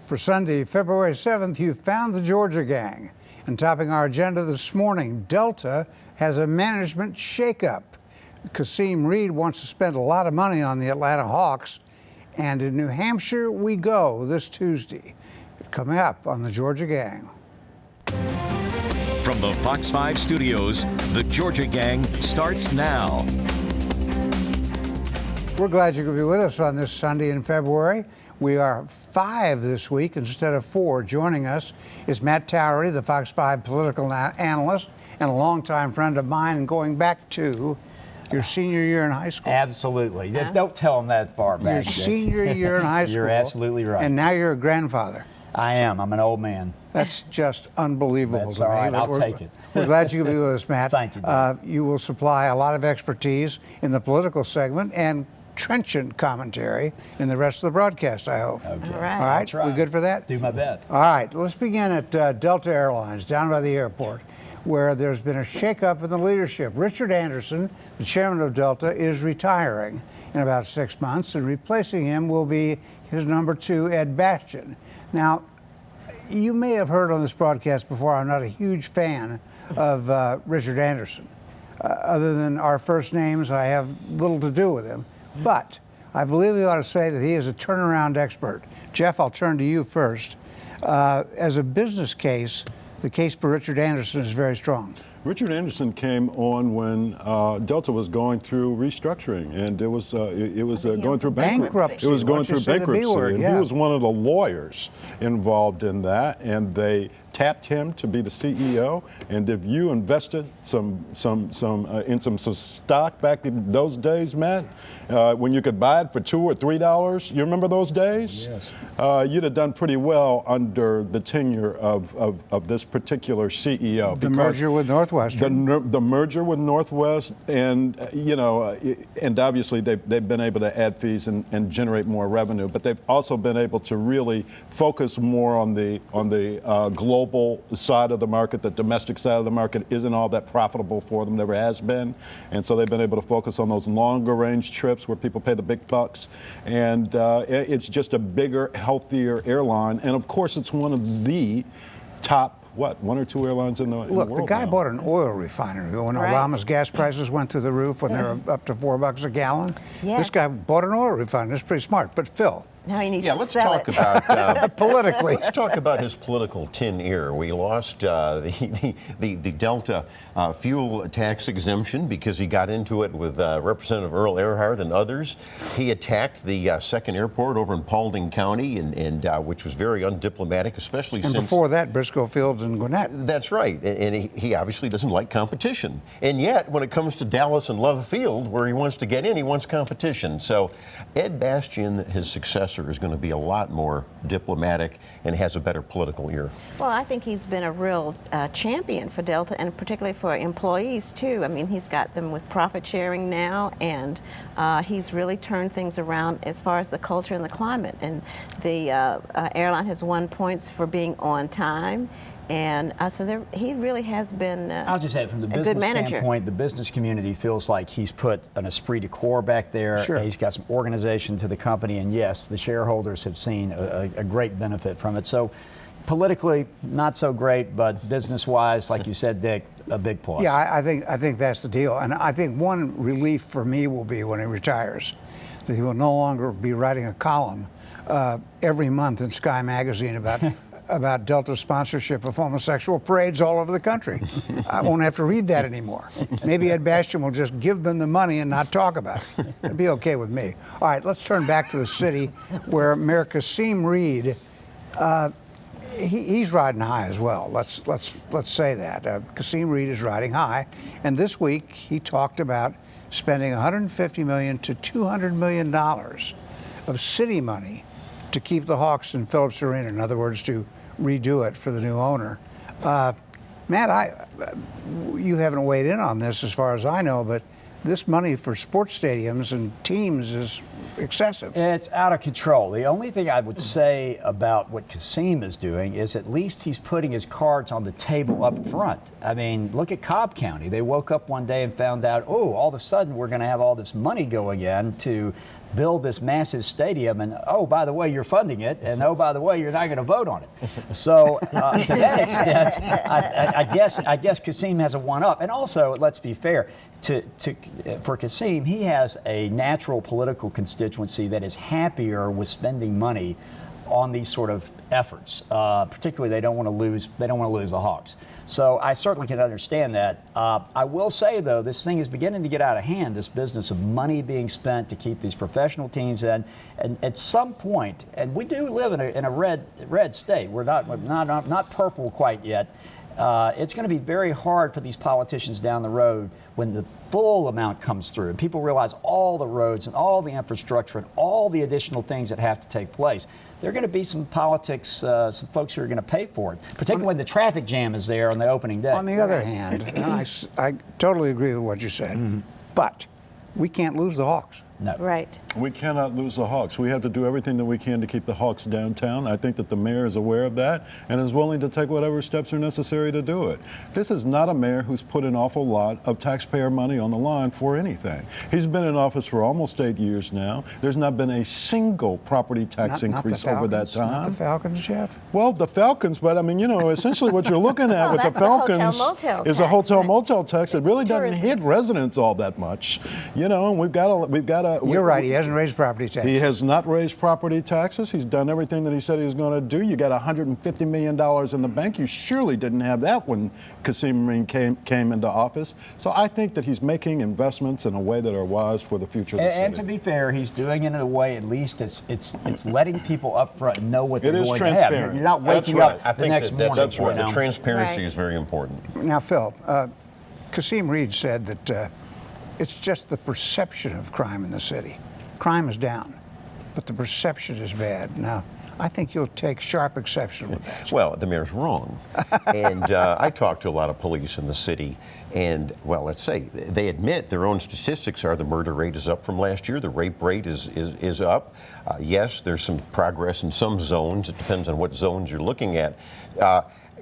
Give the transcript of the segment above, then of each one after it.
For Sunday, February 7th, you found the Georgia gang. And topping our agenda this morning, Delta has a management shakeup. Kasim Reed wants to spend a lot of money on the Atlanta Hawks. And in New Hampshire, we go this Tuesday. Coming up on the Georgia Gang. From the Fox 5 studios, the Georgia Gang starts now. We're glad you could be with us on this Sunday in February. We are 5 this week instead of 4. Joining us is Matt Towery, the Fox 5 political analyst and a longtime friend of mine, and going back to your senior year in high school. Absolutely. Don't tell them that far back. Your senior year in high school. You're absolutely right. And now you're a grandfather. I am. I'm an old man. That's just unbelievable That's to me. all right. I'll take it. We're glad you could be with us, Matt. Thank you, Dave. You will supply a lot of expertise in the political segment and trenchant commentary in the rest of the broadcast, I hope. Okay. All right. All right? We good for that? Do my best. All right. Let's begin at Delta Airlines down by the airport, where there's been a shakeup in the leadership. Richard Anderson, the chairman of Delta, is retiring in about 6 months, and replacing him will be his number 2, Ed Bastian. Now, you may have heard on this broadcast before, I'm not a huge fan of Richard Anderson. Other than our first names, I have little to do with him. But I believe we ought to say that he is a turnaround expert. Jeff, I'll turn to you first. As a business case, the case for Richard Anderson is very strong. Richard Anderson came on when Delta was going through restructuring, and it was going through bankruptcy. It was going through bankruptcy, and he was one of the lawyers involved in that, and they tapped him to be the CEO. And if you invested in some stock back in those days, Matt, when you could buy it for $2 or $3, you remember those days? Yes. You'd have done pretty well under the tenure of this particular CEO. The merger with Northwestern. The merger with Northwest, and and obviously they've been able to add fees and generate more revenue, but they've also been able to really focus more on the global side of the market. The domestic side of the market isn't all that profitable for them, never has been, and so they've been able to focus on those longer range trips where people pay the big bucks, and it's just a bigger, healthier airline, and of course it's one of the top 1 or 2 airlines in the world. Look, the guy bought an oil refinery when Obama's gas prices went through the roof, when they were up to $4 a gallon. Yes. This guy bought an oil refinery. That's pretty smart. But Phil. Now he needs Yeah, to let's sell talk it. about Politically. Let's talk about his political tin ear. We lost the Delta fuel tax exemption because he got into it with Representative Earl Earhart and others. He attacked the second airport over in Paulding County, and which was very undiplomatic, especially And since before that, Briscoe Fields and Gwinnett. That's right, and he obviously doesn't like competition. And yet, when it comes to Dallas and Love Field, where he wants to get in, he wants competition. So Ed Bastian, his successor, is going to be a lot more diplomatic and has a better political ear. Well, I think he's been a real champion for Delta, and particularly for employees, too. I mean, he's got them with profit sharing now, and he's really turned things around as far as the culture and the climate. And the airline has won points for being on time. And so he really has been I'll just add, from the a good business manager. standpoint, the business community feels like he's put an esprit de corps back there. Sure. He's got some organization to the company, and yes, the shareholders have seen a great benefit from it. So politically, not so great, but business-wise, like you said, Dick, a big plus. Yeah, I think that's the deal. And I think one relief for me will be when he retires, that he will no longer be writing a column every month in Sky Magazine about Delta sponsorship of homosexual parades all over the country. I won't have to read that anymore. Maybe Ed Bastian will just give them the money and not talk about it. It'd be okay with me. All right, let's turn back to the city where Mayor Kasim Reed, he's riding high as well. Let's say that. Kasim Reed is riding high, and this week he talked about spending $150 million to $200 million of city money to keep the Hawks in Phillips Arena. In other words, to redo it for the new owner. Matt, you haven't weighed in on this as far as I know, but this money for sports stadiums and teams is excessive. It's out of control. The only thing I would say about what Kasim is doing is at least he's putting his cards on the table up front. I mean, look at Cobb County. They woke up one day and found out, oh, all of a sudden we're going to have all this money going in to build this massive stadium, and oh, by the way, you're funding it, and oh, by the way, you're not going to vote on it. So to that extent, I guess Kasim has a one-up. And also, let's be fair, for Kasim, he has a natural political constituency that is happier with spending money on these sort of efforts. Particularly, they don't want to lose. They don't want to lose the Hawks. So I certainly can understand that. I will say, though, this thing is beginning to get out of hand. This business of money being spent to keep these professional teams in, and at some point, and we do live in a red state. We're not purple quite yet. It's going to be very hard for these politicians down the road when the full amount comes through and people realize all the roads and all the infrastructure and all the additional things that have to take place. There are going to be some politics, some folks who are going to pay for it, particularly when the traffic jam is there on the opening day. On the other hand, and I totally agree with what you said, but we can't lose the Hawks. No. Right. We cannot lose the Hawks. We have to do everything that we can to keep the Hawks downtown. I think that the mayor is aware of that and is willing to take whatever steps are necessary to do it. This is not a mayor who's put an awful lot of taxpayer money on the line for anything. He's been in office for almost 8 years now. There's not been a single property tax increase over that time. Not the Falcons, Jeff. Well, the Falcons, but I mean, you know, essentially what you're looking at with the Falcons is a hotel-motel tax that really doesn't hit residents all that much. You know, and we've got a. You're right. He hasn't raised property taxes. He has not raised property taxes. He's done everything that he said he was going to do. You got $150 million in the bank. You surely didn't have that when Kasim Marine came into office. So I think that he's making investments in a way that are wise for the future of the city. And to be fair, he's doing it in a way, at least it's letting people up front know what they're going to have. It is transparent. You're not waking up I the think next morning. that's right. You know? The transparency Right. is very important. Now, Phil, Kasim Reed said that it's just the perception of crime in the city. Crime is down, but the perception is bad. Now, I think you'll take sharp exception with that. Well, the mayor's wrong. And I talked to a lot of police in the city, and, well, let's say, they admit their own statistics are the murder rate is up from last year, the rape rate is up. Yes, there's some progress in some zones. It depends on what zones you're looking at.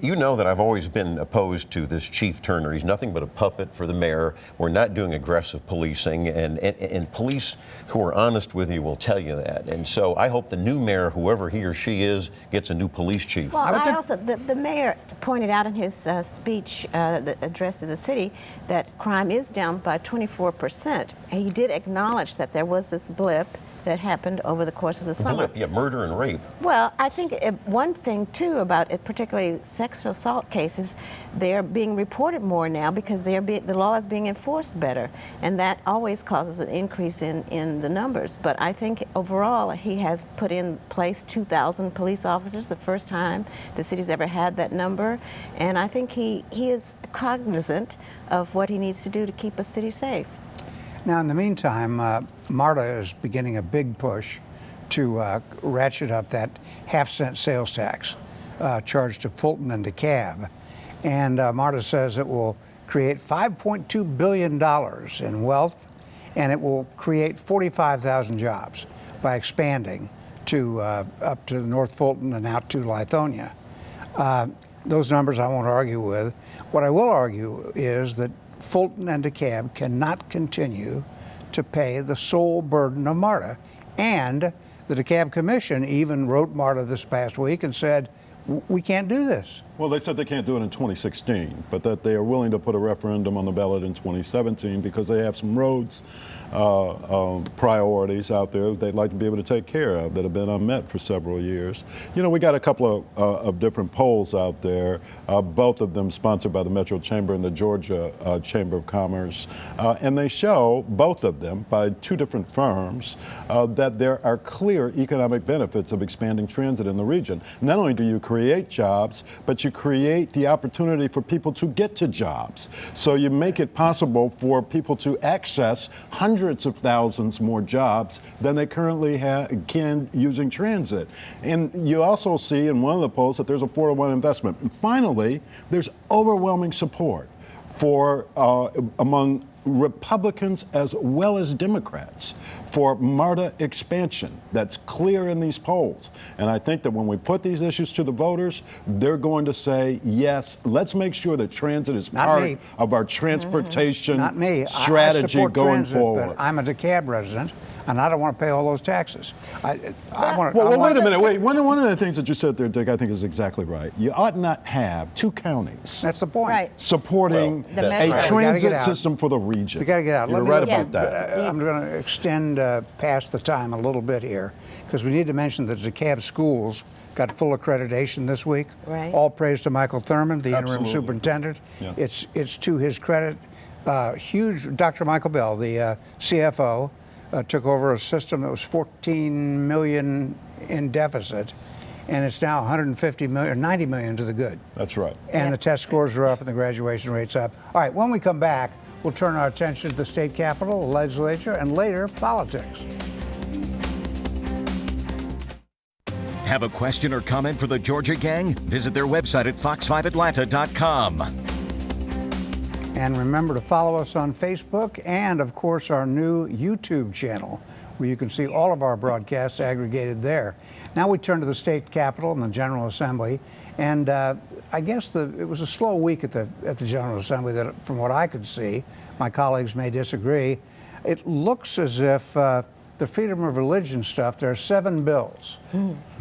You know that I've always been opposed to this Chief Turner. He's nothing but a puppet for the mayor. We're not doing aggressive policing, and police who are honest with you will tell you that. And so I hope the new mayor, whoever he or she is, gets a new police chief. Well, the mayor pointed out in his speech that addressed to the city that crime is down by 24%. And he did acknowledge that there was this blip that happened over the course of the summer. Yeah, murder and rape. Well, I think one thing, too, about it, particularly sex assault cases, they're being reported more now because the law is being enforced better, and that always causes an increase in the numbers. But I think overall he has put in place 2,000 police officers, the first time the city's ever had that number, and I think he is cognizant of what he needs to do to keep a city safe. Now, in the meantime, MARTA is beginning a big push to ratchet up that half-cent sales tax charged to Fulton and DeKalb. And MARTA says it will create $5.2 billion in wealth, and it will create 45,000 jobs by expanding to up to North Fulton and out to Lithonia. Those numbers I won't argue with. What I will argue is that Fulton and DeKalb cannot continue to pay the sole burden of MARTA. And the DeKalb Commission even wrote MARTA this past week and said, we can't do this. Well, they said they can't do it in 2016, but that they are willing to put a referendum on the ballot in 2017 because they have some roads priorities out there that they'd like to be able to take care of that have been unmet for several years. You know, we got a couple of different polls out there, both of them sponsored by the Metro Chamber and the Georgia Chamber of Commerce, and they show, both of them, by two different firms, that there are clear economic benefits of expanding transit in the region. Not only do you create jobs, but you create the opportunity for people to get to jobs. So you make it possible for people to access hundreds of thousands more jobs than they currently can using transit. And you also see in one of the polls that there's a 4-to-1 investment. And finally, there's overwhelming support for among Republicans as well as Democrats for MARTA expansion. That's clear in these polls. And I think that when we put these issues to the voters, they're going to say, yes, let's make sure that transit is part of our transportation strategy I support going transit, forward. But I'm a DeKalb resident. and I don't want to pay all those taxes. I want. Well, wait a minute. Wait. One of the things that you said there, Dick, I think is exactly right. You ought not have two counties That's the point. Right. supporting The a metro. We gotta transit get out. system for the region. We got to get out. You're Let me- right Yeah. about that. I'm going to extend past the time a little bit here because we need to mention that DeKalb schools got full accreditation this week. Right. All praise to Michael Thurman, the interim Absolutely. superintendent. Yeah. It's to his credit. Huge. Dr. Michael Bell, the CFO, took over a system that was 14 million in deficit, and it's now 150 million, 90 million to the good. That's right. And the test scores are up and the graduation rate's up. All right, when we come back, we'll turn our attention to the state capitol, the legislature, and later, politics. Have a question or comment for the Georgia Gang? Visit their website at fox5atlanta.com. And remember to follow us on Facebook and, of course, our new YouTube channel, where you can see all of our broadcasts aggregated there. Now we turn to the state capitol and the General Assembly. And I guess it was a slow week at the General Assembly, that, from what I could see. My colleagues may disagree. It looks as if the freedom of religion stuff, there are 7 bills.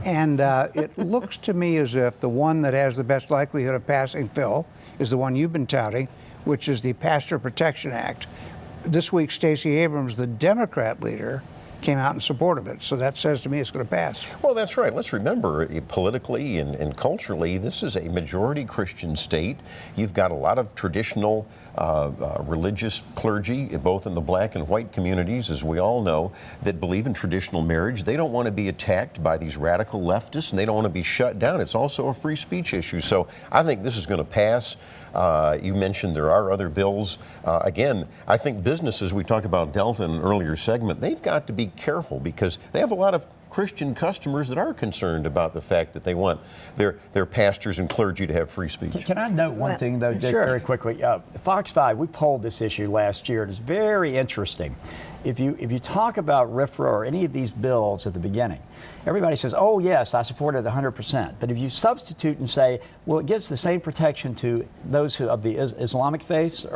And it looks to me as if the one that has the best likelihood of passing, Phil, is the one you've been touting, which is the Pastor Protection Act. This week, Stacey Abrams, the Democrat leader, came out in support of it. So that says to me it's going to pass. Well, that's right. Let's remember, politically and culturally, this is a majority Christian state. You've got a lot of traditional religious clergy, both in the black and white communities, as we all know, that believe in traditional marriage. They don't want to be attacked by these radical leftists, and they don't want to be shut down. It's also a free speech issue. So I think this is going to pass. You mentioned there are other bills. Again, I think businesses, we talked about Delta in an earlier segment, they've got to be careful because they have a lot of Christian customers that are concerned about the fact that they want their pastors and clergy to have free speech. Can I note one thing, though, Dick, Sure. very quickly? Fox 5, we polled this issue last year. It is very interesting. If you talk about RFRA or any of these bills at the beginning, everybody says, oh, yes, I support it 100%. But if you substitute and say, well, it gives the same protection to those who of the Islamic faith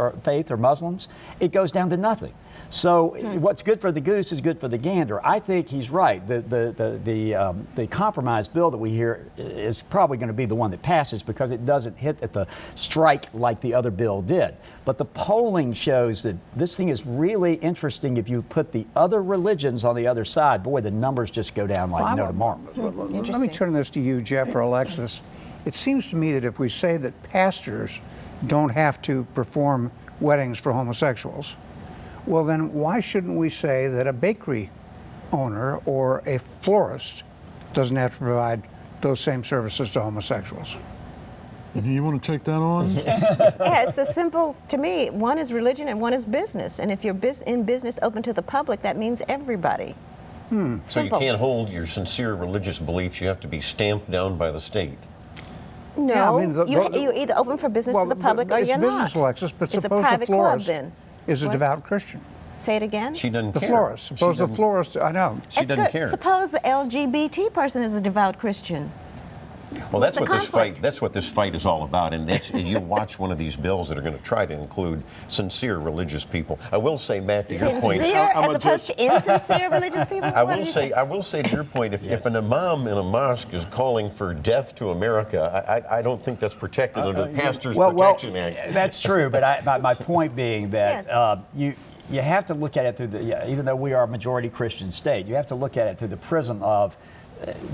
or Muslims, it goes down to nothing. So what's good for the goose is good for the gander. I think he's right. The compromise bill that we hear is probably going to be the one that passes because it doesn't hit at the strike like the other bill did. But the polling shows that this thing is really interesting if you put the other religions on the other side. Boy, the numbers just go down like no tomorrow. Let me turn this to you, Jeff or Alexis. It seems to me that if we say that pastors don't have to perform weddings for homosexuals, well, then why shouldn't we say that a bakery owner or a florist doesn't have to provide those same services to homosexuals? You want to take that on? Yeah, it's a simple, to me, one is religion and one is business. And if you're in business open to the public, that means everybody. So you Simple. can't hold your sincere religious beliefs. You have to be stamped down by the state. No, Yeah, I mean, you're either open for business to the public or it's you're business, not. Alexis, but it's a suppose the private club florist then. is a What? devout Christian. Say it again? She doesn't The care. florist. Suppose She the doesn't- florist, I know. She It's doesn't good. care. Suppose the LGBT person is a devout Christian. Well, What's that's the what this conflict? fight. That's what this fight is all about, and that's you watch one of these bills that are going to try to include sincere religious people. I will say, Matt, to your point. Sincere I'm as opposed to insincere religious people? I What do will you say, think? I will say to your point, if an imam in a mosque is calling for death to America, I don't think that's protected under the Pastor's Protection Act. That's true. But my point being that Yes. you have to look at it through even though we are a majority Christian state, you have to look at it through the prism of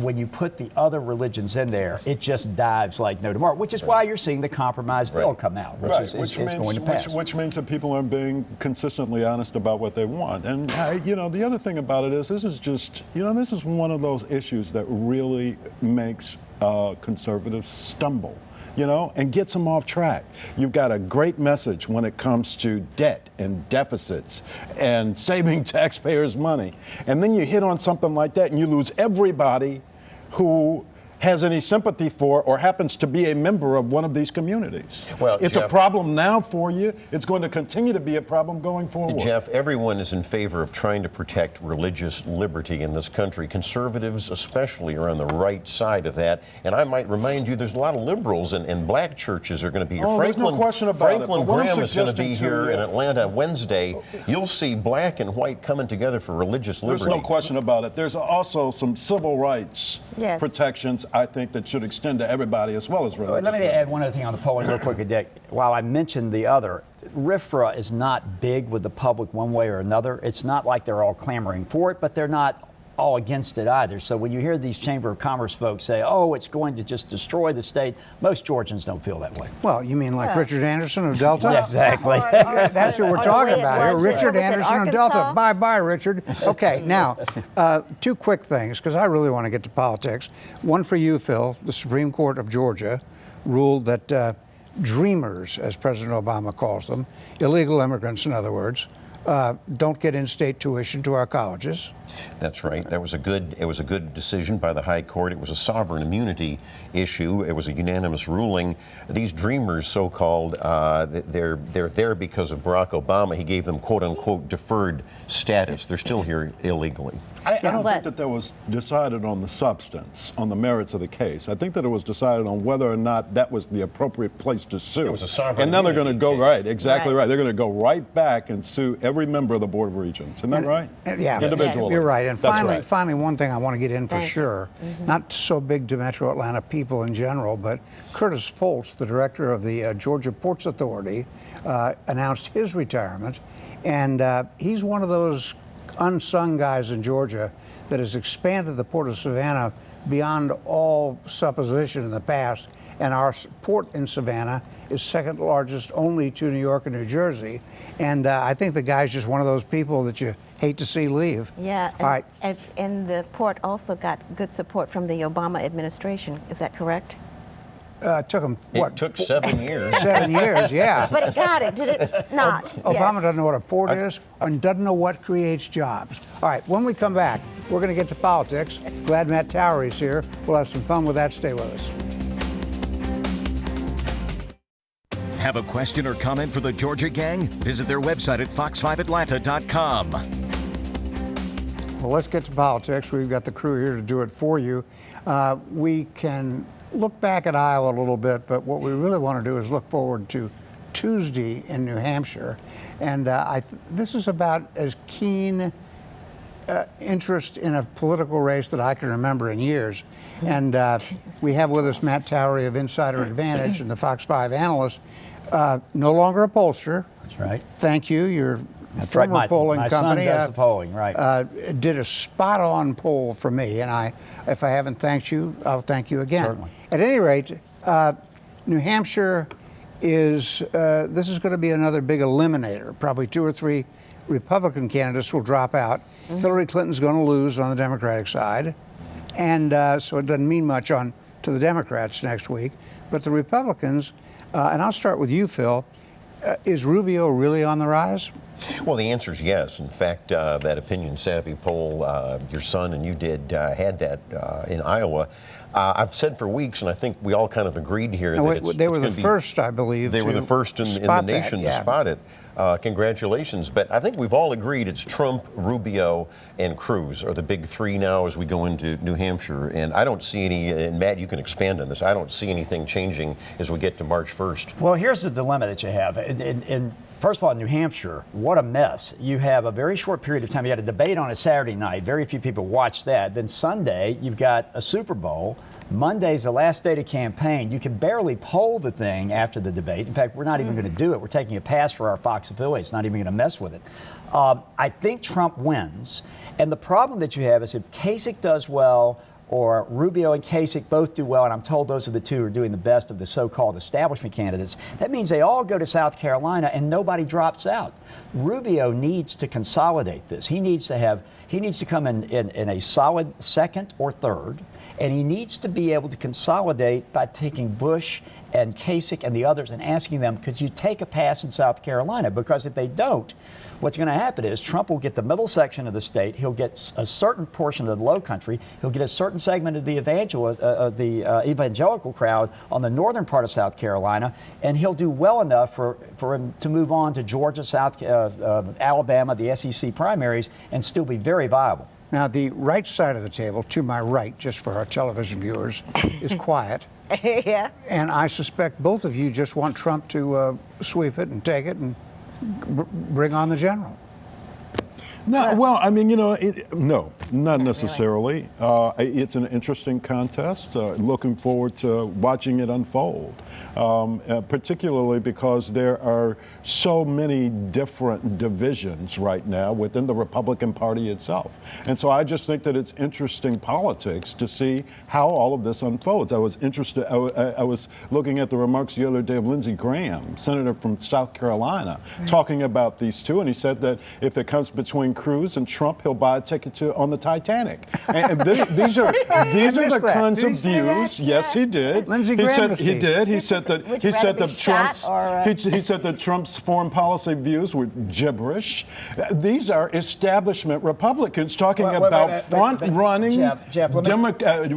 when you put the other religions in there, it just dives like no tomorrow, which is why you're seeing the compromise bill come out, which is going to pass. Which means that people are being consistently honest about what they want. And, the other thing about it is this is just, this is one of those issues that really makes conservatives stumble. And gets them off track. You've got a great message when it comes to debt and deficits and saving taxpayers' money. And then you hit on something like that and you lose everybody who has any sympathy for or happens to be a member of one of these communities. Well, it's Jeff, a problem now for you. It's going to continue to be a problem going forward. Jeff, everyone is in favor of trying to protect religious liberty in this country. Conservatives especially are on the right side of that. And I might remind you, there's a lot of liberals and black churches are going to be here. Oh, there's no question about it. Franklin But what I'm Graham is going to be suggesting to here you- in Atlanta Wednesday. You'll see black and white coming together for religious liberty. There's no question about it. There's also some civil rights Yes. protections, I think, that should extend to everybody as well as religious. Let me add one other thing on the polling real quick, Dick. While I mentioned the other, RFRA is not big with the public one way or another. It's not like they're all clamoring for it, but they're not all against it either. So when you hear these Chamber of Commerce folks say, oh, it's going to just destroy the state, most Georgians don't feel that way. Well, you mean like Richard Anderson of Delta? Yeah, exactly. That's what we're talking way it about here. was Richard in Anderson of Delta. Arkansas. Bye-bye, Richard. Okay, now, two quick things, because I really want to get to politics. One for you, Phil. The Supreme Court of Georgia ruled that dreamers, as President Obama calls them, illegal immigrants, in other words, don't get in-state tuition to our colleges. That's right. It was a good decision by the High Court. It was a sovereign immunity issue. It was a unanimous ruling. These dreamers, so-called, they're there because of Barack Obama. He gave them quote-unquote deferred status. They're still here illegally. I don't think that was decided on the substance, on the merits of the case. I think that it was decided on whether or not that was the appropriate place to sue. It was a sovereign And then they're going to immunity go, case. right, exactly Right. right. They're going to go right back and sue every member of the Board of Regents. Isn't that right? Yeah, Individually. you're right. And That's finally, right. finally, one thing I want to get in for Thank you. sure, not so big to Metro Atlanta people in general, but Curtis Foltz, the director of the Georgia Ports Authority, announced his retirement, and he's one of those unsung guys in Georgia that has expanded the Port of Savannah beyond all supposition in the past. And our port in Savannah is second largest only to New York and New Jersey. And I think the guy's just one of those people that you hate to see leave. Yeah, All right. and the port also got good support from the Obama administration. Is that correct? It took him, what? It took 7 years. 7 years, yeah. But it got it, did it not? Obama Yes. doesn't know what a port is and doesn't know what creates jobs. All right, when we come back, we're going to get to politics. Glad Matt Towery's here. We'll have some fun with that. Stay with us. Have a question or comment for the Georgia Gang? Visit their website at fox5atlanta.com. Well, let's get to politics. We've got the crew here to do it for you. We can look back at Iowa a little bit, but what we really want to do is look forward to Tuesday in New Hampshire. And this is about as keen interest in a political race that I can remember in years. And we have with us Matt Towery of Insider Advantage and the Fox 5 analyst, no longer a pollster. That's right. Thank you. You're That's right. former polling my company. son does the polling, right. Did a spot-on poll for me, and if I haven't thanked you, I'll thank you again. Certainly. At any rate, New Hampshire is this is going to be another big eliminator. Probably 2 or 3 Republican candidates will drop out. Hillary Clinton's going to lose on the Democratic side, and so it doesn't mean much to the Democrats next week. But the Republicans, and I'll start with you, Phil. Is Rubio really on the rise? Well, the answer is yes. In fact, that opinion savvy poll your son and you did had that in Iowa. I've said for weeks, and I think we all kind of agreed here that they were the first, I believe. They were the first in the nation to spot it. Congratulations. But I think we've all agreed it's Trump, Rubio, and Cruz are the big 3 now as we go into New Hampshire. And I don't see any, and Matt, you can expand on this, I don't see anything changing as we get to March 1st. Well, here's the dilemma that you have. First of all, in New Hampshire, what a mess. You have a very short period of time. You had a debate on a Saturday night. Very few people watched that. Then Sunday, you've got a Super Bowl. Monday's the last day to campaign. You can barely poll the thing after the debate. In fact, we're not even going to do it. We're taking a pass for our Fox affiliates, not even going to mess with it. I think Trump wins. And the problem that you have is if Kasich does well, or Rubio and Kasich both do well, and I'm told those are the 2 who are doing the best of the so-called establishment candidates, that means they all go to South Carolina and nobody drops out. Rubio needs to consolidate this. He needs to come in a solid second or third, And he needs to be able to consolidate by taking Bush and Kasich and the others and asking them, could you take a pass in South Carolina? Because if they don't, what's going to happen is Trump will get the middle section of the state, he'll get a certain portion of the low country, he'll get a certain segment of the evangelical crowd on the northern part of South Carolina, and he'll do well enough for him to move on to Georgia, Alabama, the SEC primaries, and still be very viable. Now, the right side of the table, to my right, just for our television viewers, is quiet. Yeah. And I suspect both of you just want Trump to sweep it and take it and bring on the general. No, well, I mean, no, not necessarily. It's an interesting contest. Looking forward to watching it unfold, particularly because there are so many different divisions right now within the Republican Party itself. And so I just think that it's interesting politics to see how all of this unfolds. I was interested, I was looking at the remarks the other day of Lindsey Graham, senator from South Carolina, talking about these two, and he said that if it comes between Cruz and Trump, he'll buy a ticket on the Titanic. And these are the kinds of views. Yes, he did. Lindsey Graham he did. He said that Trump's foreign policy views were gibberish. These are establishment Republicans talking about front-running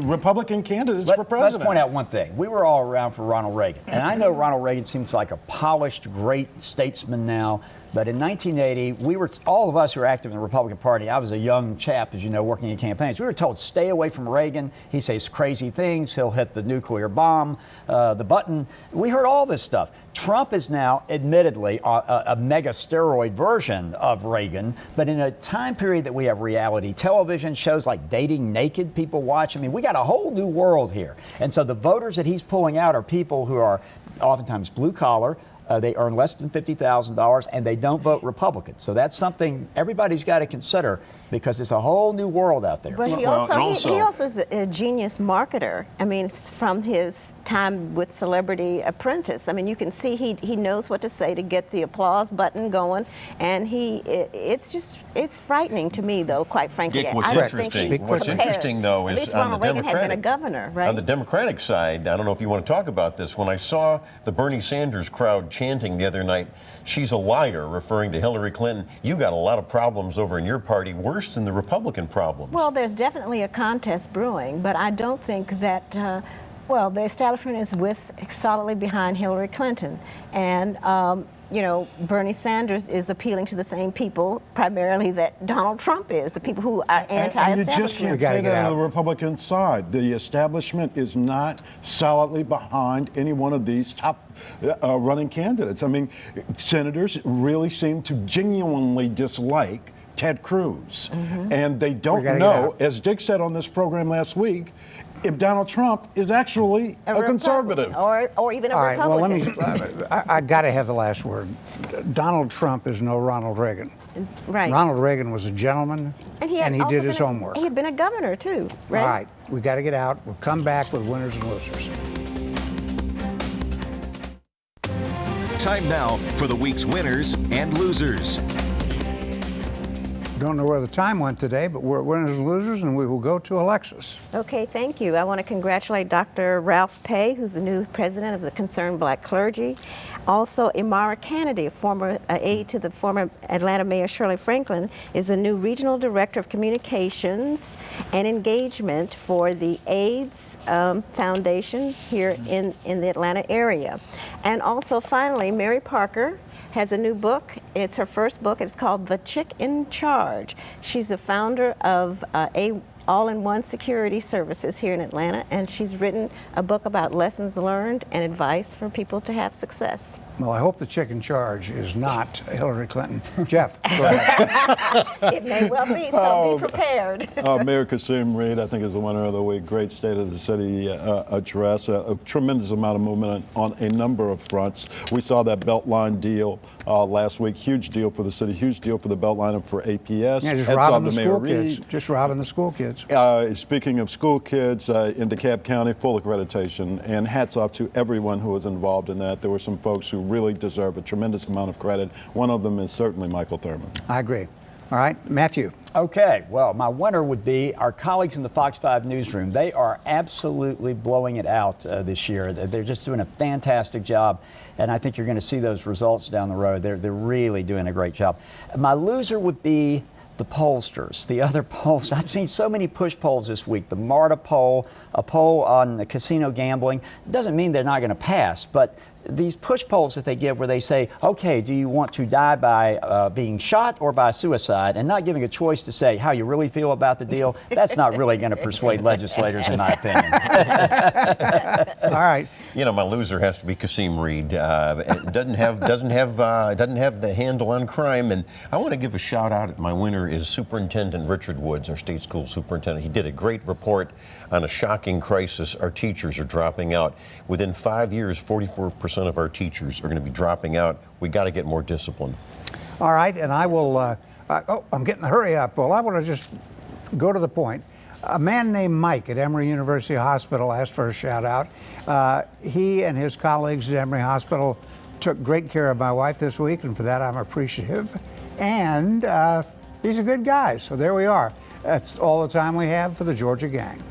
Republican candidates for president. Let's point out one thing. We were all around for Ronald Reagan, and I know Ronald Reagan seems like a polished, great statesman now. But in 1980, all of us who were active in the Republican Party, I was a young chap, as you know, working in campaigns. We were told, stay away from Reagan. He says crazy things. He'll hit the nuclear bomb, the button. We heard all this stuff. Trump is now, admittedly, a mega steroid version of Reagan. But in a time period that we have reality television, shows like Dating Naked people watch. I mean, we got a whole new world here. And so the voters that he's pulling out are people who are oftentimes blue collar. They earn less than $50,000, and they don't vote Republican. So that's something everybody's got to consider, because it's a whole new world out there. But he also is a genius marketer. I mean, from his time with Celebrity Apprentice. I mean, you can see he knows what to say to get the applause button going, and it's frightening to me, though, quite frankly. Dick, what's interesting, though, is on the Reagan had been a governor, right? On the Democratic side, I don't know if you want to talk about this. When I saw the Bernie Sanders crowd chanting the other night, "She's a liar," referring to Hillary Clinton, you got a lot of problems over in your party, worse than the Republican problems. Well, there's definitely a contest brewing, but I don't think that, the establishment is solidly behind Hillary Clinton. And, Bernie Sanders is appealing to the same people primarily that Donald Trump is, the people who are anti-establishment. And you just can't say that on the Republican side. The establishment is not solidly behind any one of these top running candidates. I mean, senators really seem to genuinely dislike Ted Cruz. And they don't know, as Dick said on this program last week, if Donald Trump is actually a conservative. Or even a Republican. All right, well, I got to have the last word. Donald Trump is no Ronald Reagan. Right. Ronald Reagan was a gentleman, and he did his homework. He had been a governor, too, right? All right, we got to get out. We'll come back with winners and losers. Time now for the week's winners and losers. Don't know where the time went today, but we're winners and losers, and we will go to Alexis. Okay, thank you. I want to congratulate Dr. Ralph Pay, who's the new president of the Concerned Black Clergy. Also, Imara Kennedy, a former aide to the former Atlanta Mayor Shirley Franklin, is the new regional director of communications and engagement for the AIDS Foundation here in the Atlanta area. And also, finally, Mary Parker has a new book. It's her first book. It's called The Chick in Charge. She's the founder of All-in-One Security Services here in Atlanta, and she's written a book about lessons learned and advice for people to have success. Well, I hope the chick in charge is not Hillary Clinton. Jeff, go ahead. It may well be, so be prepared. Mayor Kasim Reed, I think, is the winner of the week. Great State of the City address. A tremendous amount of movement on a number of fronts. We saw that Beltline deal last week. Huge deal for the city, huge deal for the Beltline and for APS. Yeah, just robbing the school kids. Just robbing the school kids. Speaking of school kids in DeKalb County, full accreditation, and hats off to everyone who was involved in that. There were some folks who really deserve a tremendous amount of credit. One of them is certainly Michael Thurman. I agree. All right, Matthew. Okay, well, my winner would be our colleagues in the Fox 5 newsroom. They are absolutely blowing it out this year. They're just doing a fantastic job, and I think you're going to see those results down the road. They're really doing a great job. My loser would be the pollsters, the other polls. I've seen so many push polls this week. The MARTA poll, a poll on the casino gambling. Doesn't mean they're not going to pass, but these push polls that they give where they say, okay, do you want to die by being shot or by suicide, and not giving a choice to say how you really feel about the deal, that's not really going to persuade legislators, in my opinion. All right. You know, my loser has to be Kasim Reed. It doesn't have the handle on crime, and I want to give a shout out. My winner is Superintendent Richard Woods, our state school superintendent. He did a great report on a shocking crisis. Our teachers are dropping out. Within 5 years, 44% of our teachers are going to be dropping out. We got to get more discipline. All right, and I will. I'm getting the hurry up. Well, I want to just go to the point. A man named Mike at Emory University Hospital asked for a shout out. He and his colleagues at Emory Hospital took great care of my wife this week, and for that I'm appreciative. And he's a good guy, so there we are. That's all the time we have for the Georgia Gang.